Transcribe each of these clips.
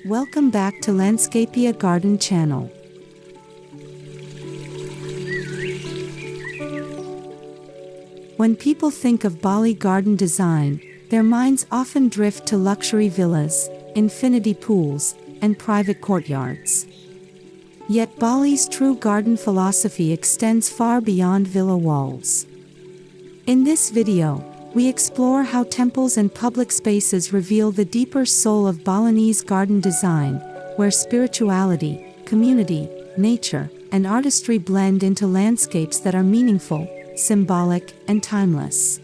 Welcome back to Landscapia Garden Channel. When people think of Bali garden design, their minds often drift to luxury villas, infinity pools, and private courtyards. Yet Bali's true garden philosophy extends far beyond villa walls. In this video, we explore how temples and public spaces reveal the deeper soul of Balinese garden design, where spirituality, community, nature, and artistry blend into landscapes that are meaningful, symbolic, and timeless.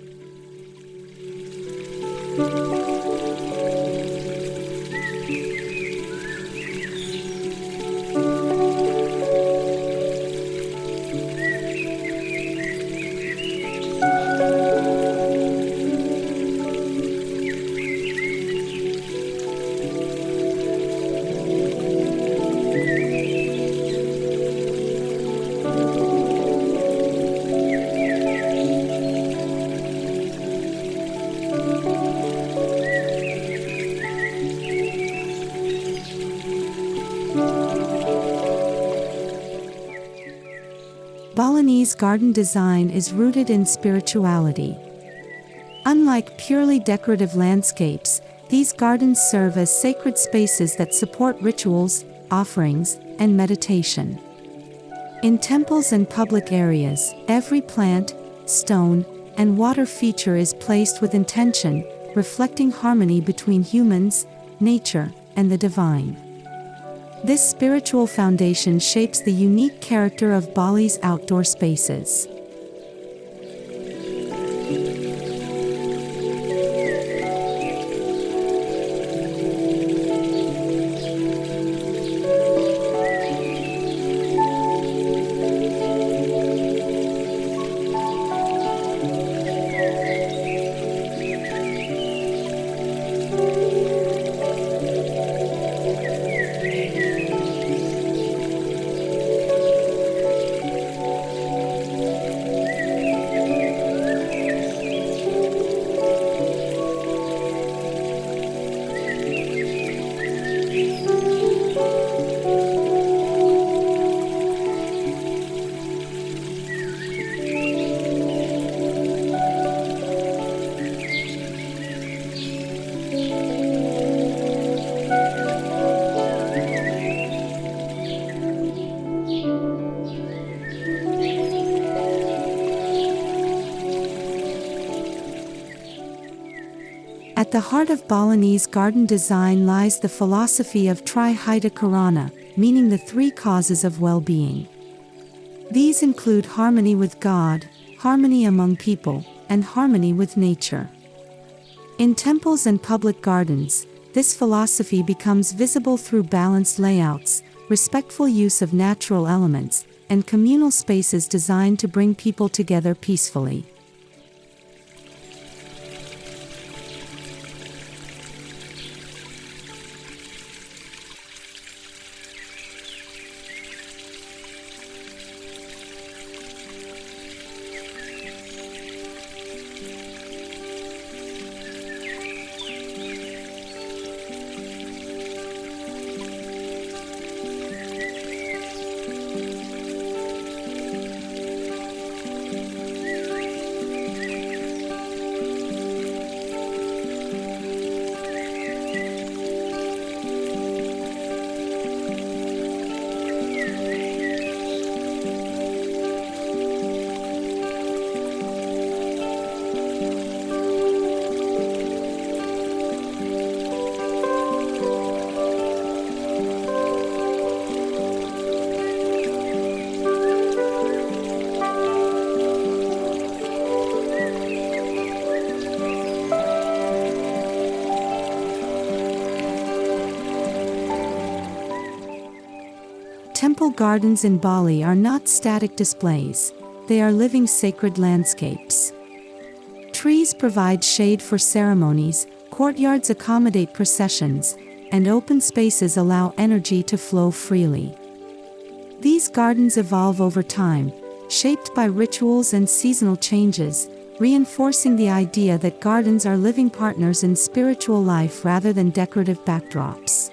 Balinese garden design is rooted in spirituality. Unlike purely decorative landscapes, these gardens serve as sacred spaces that support rituals, offerings, and meditation. In temples and public areas, every plant, stone, and water feature is placed with intention, reflecting harmony between humans, nature, and the divine. This spiritual foundation shapes the unique character of Bali's outdoor spaces. At the heart of Balinese garden design lies the philosophy of Tri Hita Karana, meaning the three causes of well-being. These include harmony with God, harmony among people, and harmony with nature. In temples and public gardens, this philosophy becomes visible through balanced layouts, respectful use of natural elements, and communal spaces designed to bring people together peacefully. Temple gardens in Bali are not static displays, they are living sacred landscapes. Trees provide shade for ceremonies, courtyards accommodate processions, and open spaces allow energy to flow freely. These gardens evolve over time, shaped by rituals and seasonal changes, reinforcing the idea that gardens are living partners in spiritual life rather than decorative backdrops.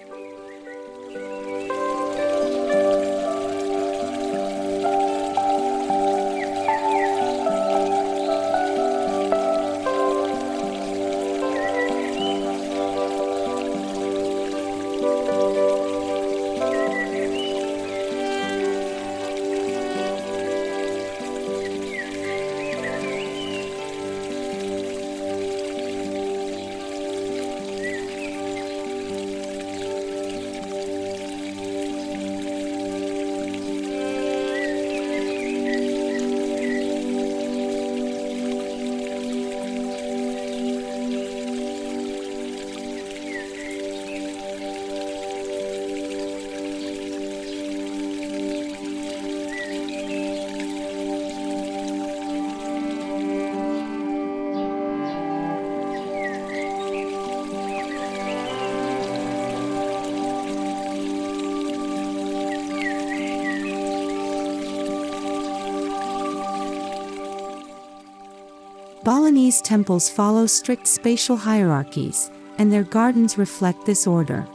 Balinese temples follow strict spatial hierarchies, and their gardens reflect this order.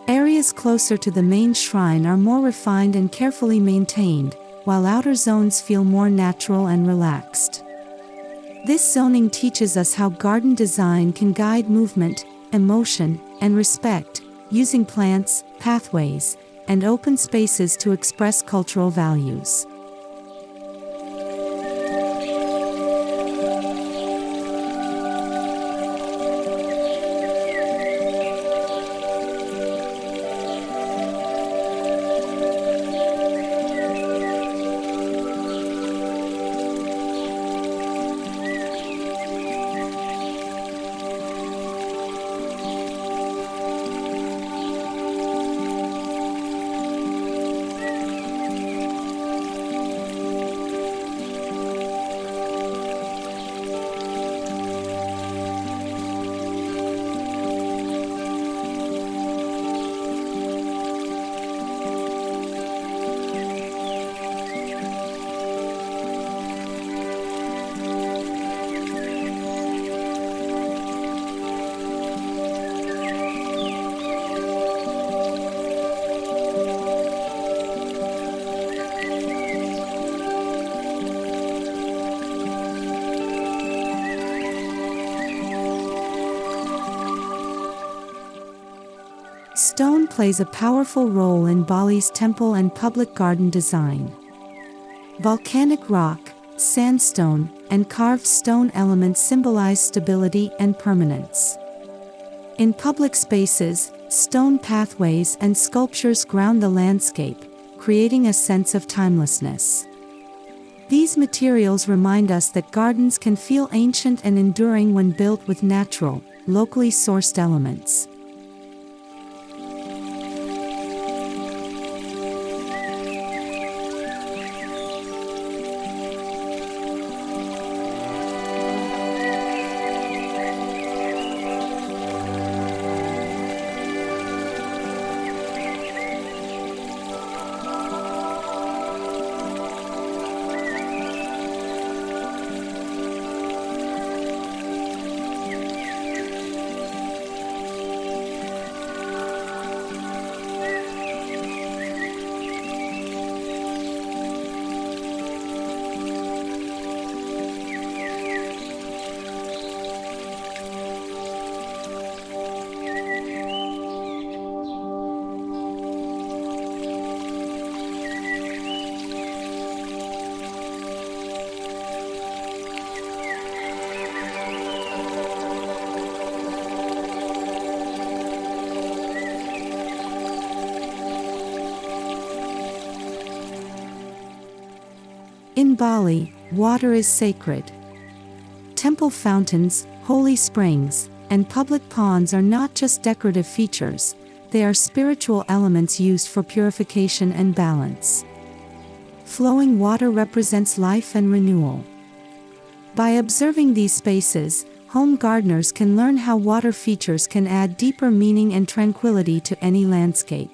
Areas closer to the main shrine are more refined and carefully maintained, while outer zones feel more natural and relaxed. This zoning teaches us how garden design can guide movement, emotion, and respect, using plants, pathways, and open spaces to express cultural values. Stone plays a powerful role in Bali's temple and public garden design. Volcanic rock, sandstone, and carved stone elements symbolize stability and permanence. In public spaces, stone pathways and sculptures ground the landscape, creating a sense of timelessness. These materials remind us that gardens can feel ancient and enduring when built with natural, locally sourced elements. In Bali, water is sacred. Temple fountains, holy springs, and public ponds are not just decorative features, they are spiritual elements used for purification and balance. Flowing water represents life and renewal. By observing these spaces, home gardeners can learn how water features can add deeper meaning and tranquility to any landscape.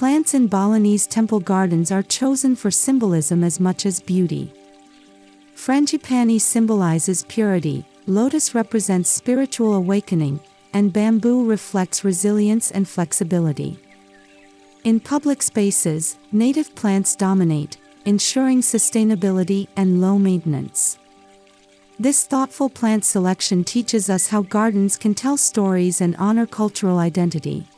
Plants in Balinese temple gardens are chosen for symbolism as much as beauty. Frangipani symbolizes purity, lotus represents spiritual awakening, and bamboo reflects resilience and flexibility. In public spaces, native plants dominate, ensuring sustainability and low maintenance. This thoughtful plant selection teaches us how gardens can tell stories and honor cultural identity.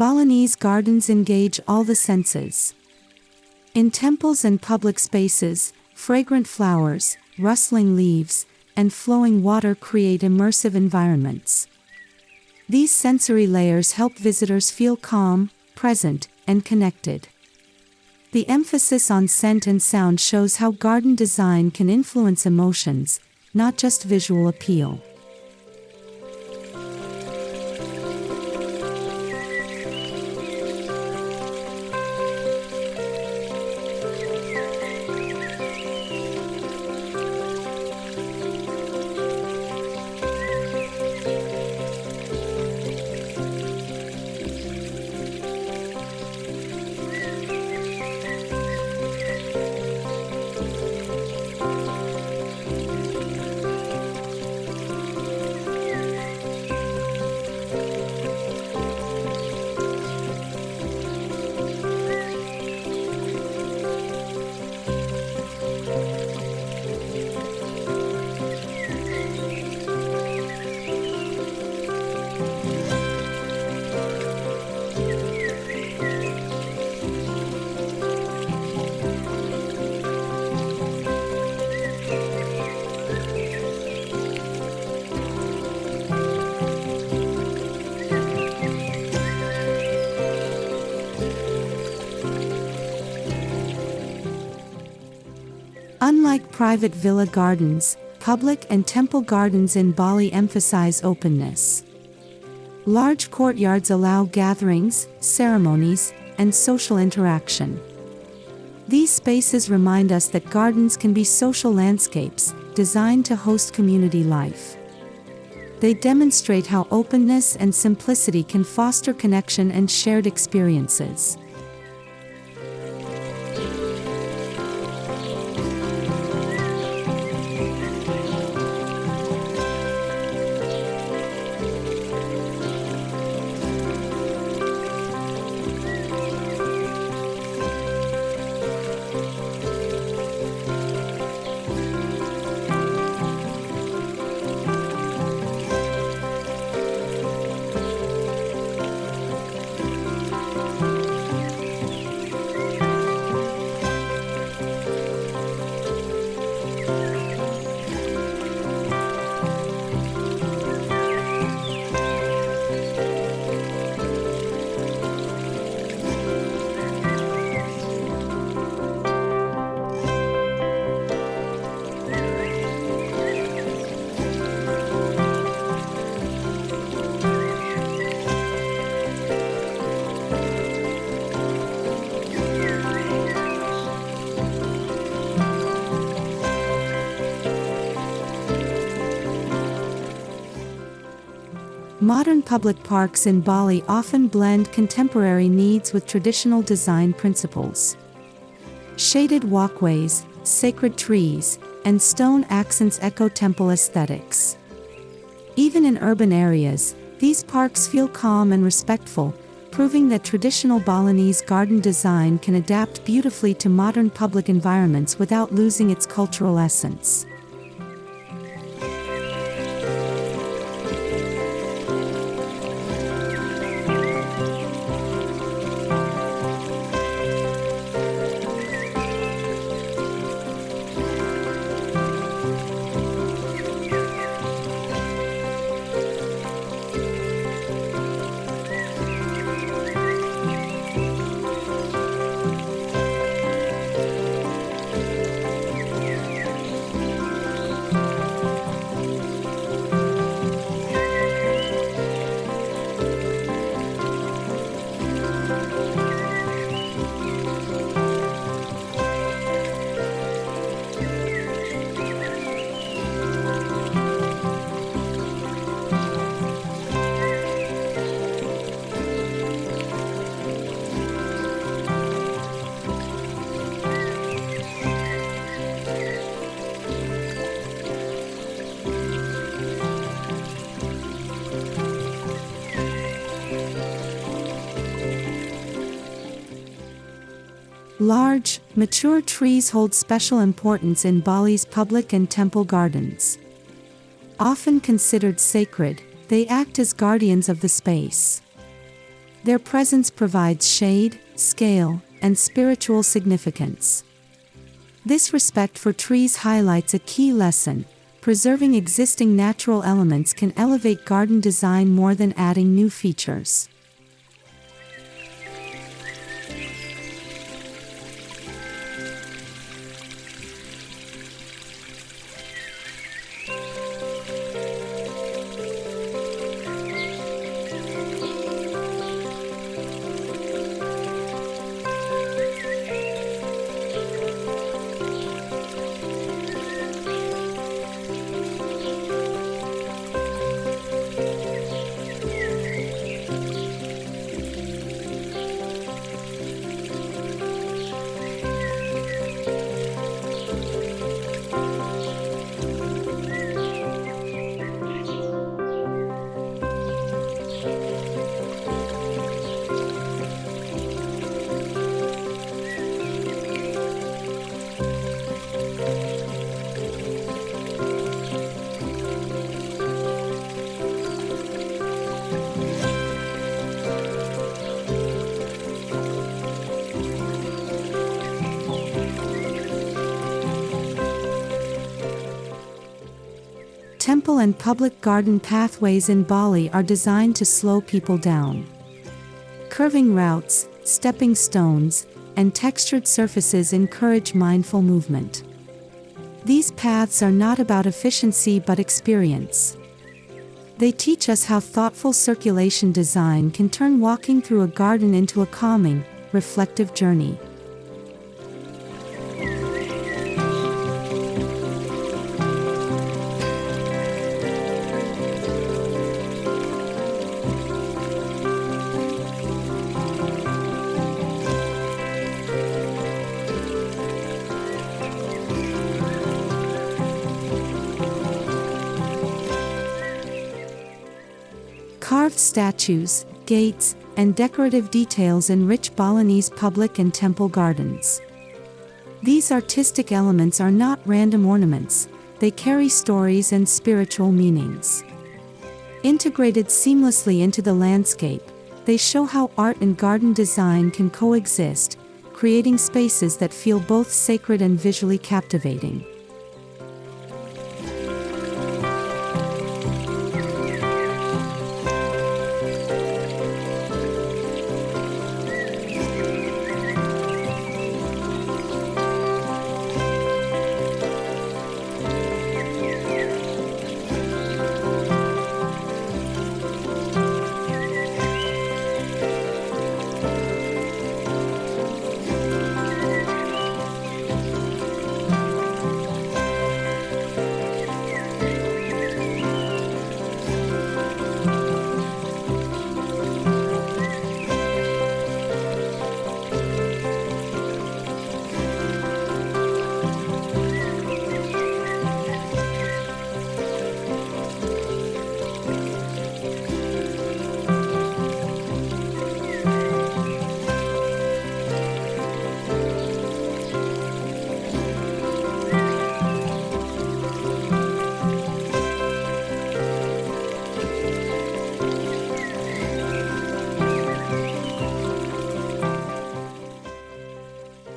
Balinese gardens engage all the senses. In temples and public spaces, fragrant flowers, rustling leaves, and flowing water create immersive environments. These sensory layers help visitors feel calm, present, and connected. The emphasis on scent and sound shows how garden design can influence emotions, not just visual appeal. Unlike private villa gardens, public and temple gardens in Bali emphasize openness. Large courtyards allow gatherings, ceremonies, and social interaction. These spaces remind us that gardens can be social landscapes, designed to host community life. They demonstrate how openness and simplicity can foster connection and shared experiences. Modern public parks in Bali often blend contemporary needs with traditional design principles. Shaded walkways, sacred trees, and stone accents echo temple aesthetics. Even in urban areas, these parks feel calm and respectful, proving that traditional Balinese garden design can adapt beautifully to modern public environments without losing its cultural essence. Large, mature trees hold special importance in Bali's public and temple gardens. Often considered sacred, they act as guardians of the space. Their presence provides shade, scale, and spiritual significance. This respect for trees highlights a key lesson: preserving existing natural elements can elevate garden design more than adding new features. Temple and public garden pathways in Bali are designed to slow people down. Curving routes, stepping stones, and textured surfaces encourage mindful movement. These paths are not about efficiency but experience. They teach us how thoughtful circulation design can turn walking through a garden into a calming, reflective journey. Carved statues, gates, and decorative details enrich Balinese public and temple gardens. These artistic elements are not random ornaments, they carry stories and spiritual meanings. Integrated seamlessly into the landscape, they show how art and garden design can coexist, creating spaces that feel both sacred and visually captivating.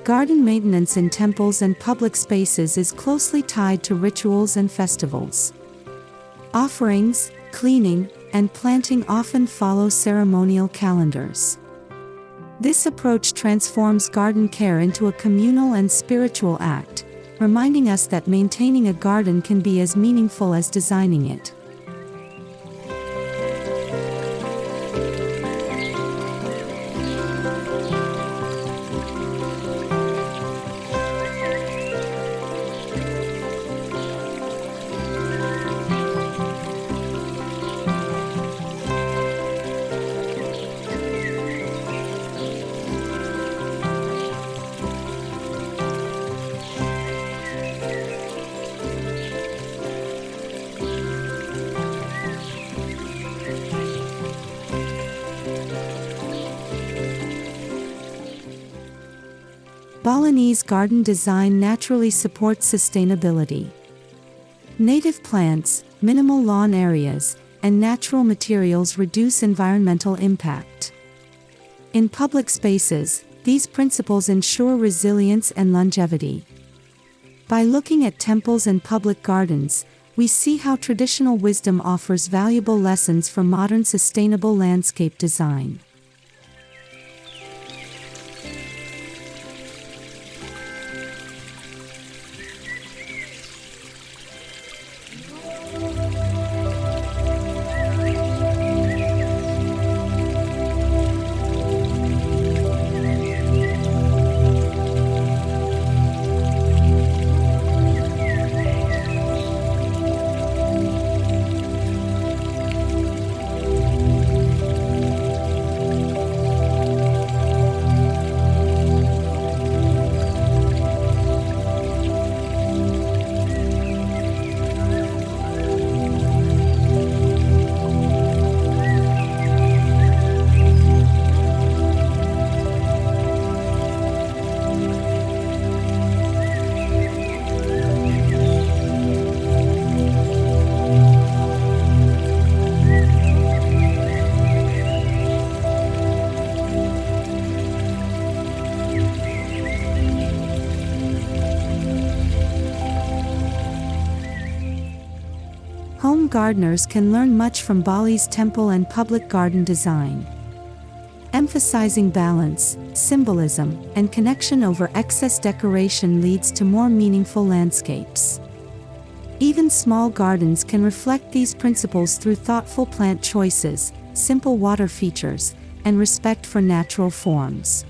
Garden maintenance in temples and public spaces is closely tied to rituals and festivals. Offerings, cleaning, and planting often follow ceremonial calendars. This approach transforms garden care into a communal and spiritual act, reminding us that maintaining a garden can be as meaningful as designing it. Balinese garden design naturally supports sustainability. Native plants, minimal lawn areas, and natural materials reduce environmental impact. In public spaces, these principles ensure resilience and longevity. By looking at temples and public gardens, we see how traditional wisdom offers valuable lessons for modern sustainable landscape design. Home gardeners can learn much from Bali's temple and public garden design. Emphasizing balance, symbolism, and connection over excess decoration leads to more meaningful landscapes. Even small gardens can reflect these principles through thoughtful plant choices, simple water features, and respect for natural forms.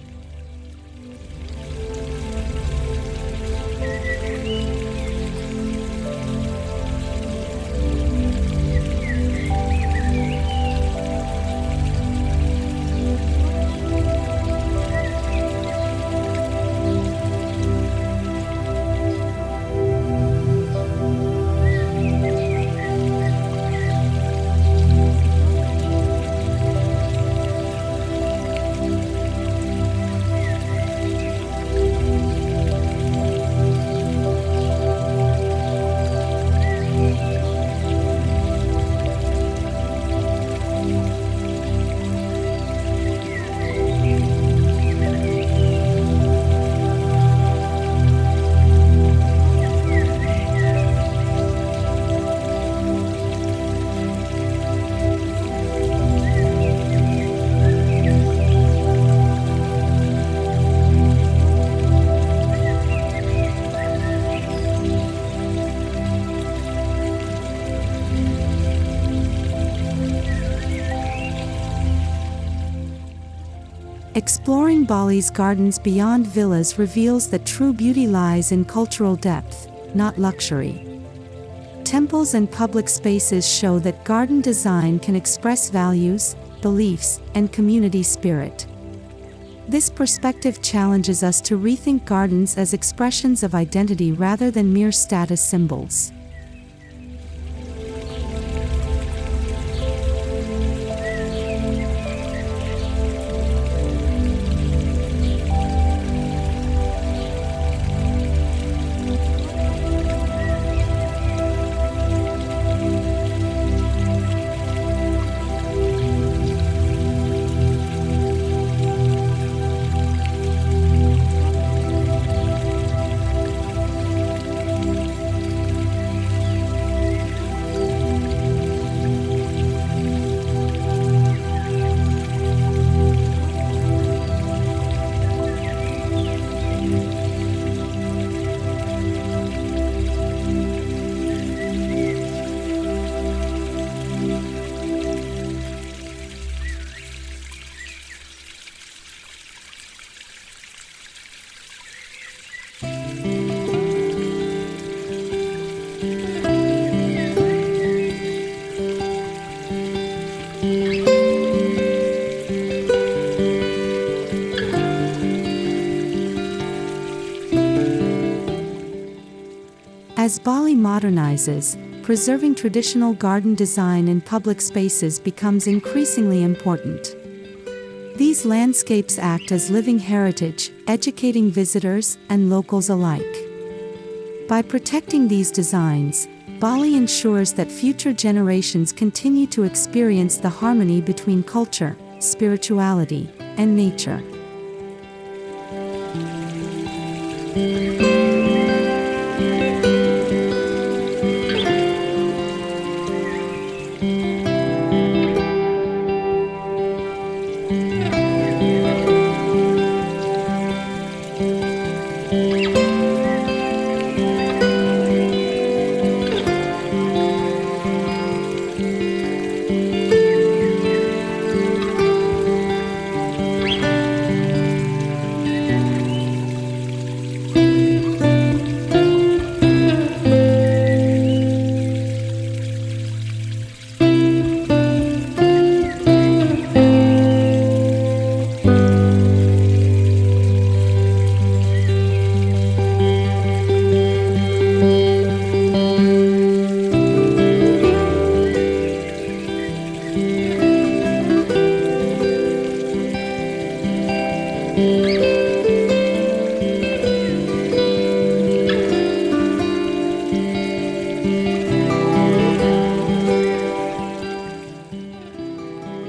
Exploring Bali's gardens beyond villas reveals that true beauty lies in cultural depth, not luxury. Temples and public spaces show that garden design can express values, beliefs, and community spirit. This perspective challenges us to rethink gardens as expressions of identity rather than mere status symbols. As Bali modernizes, preserving traditional garden design in public spaces becomes increasingly important. These landscapes act as living heritage, educating visitors and locals alike. By protecting these designs, Bali ensures that future generations continue to experience the harmony between culture, spirituality, and nature.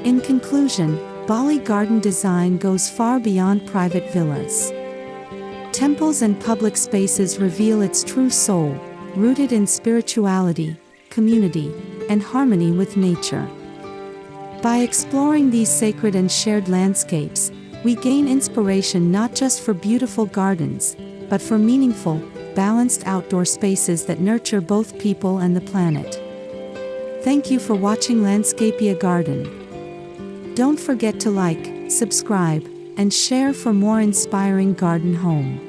In conclusion, Bali garden design goes far beyond private villas. Temples and public spaces reveal its true soul, rooted in spirituality, community, and harmony with nature. By exploring these sacred and shared landscapes, we gain inspiration not just for beautiful gardens, but for meaningful, balanced outdoor spaces that nurture both people and the planet. Thank you for watching Landscapia Garden. Don't forget to like, subscribe, and share for more inspiring garden home.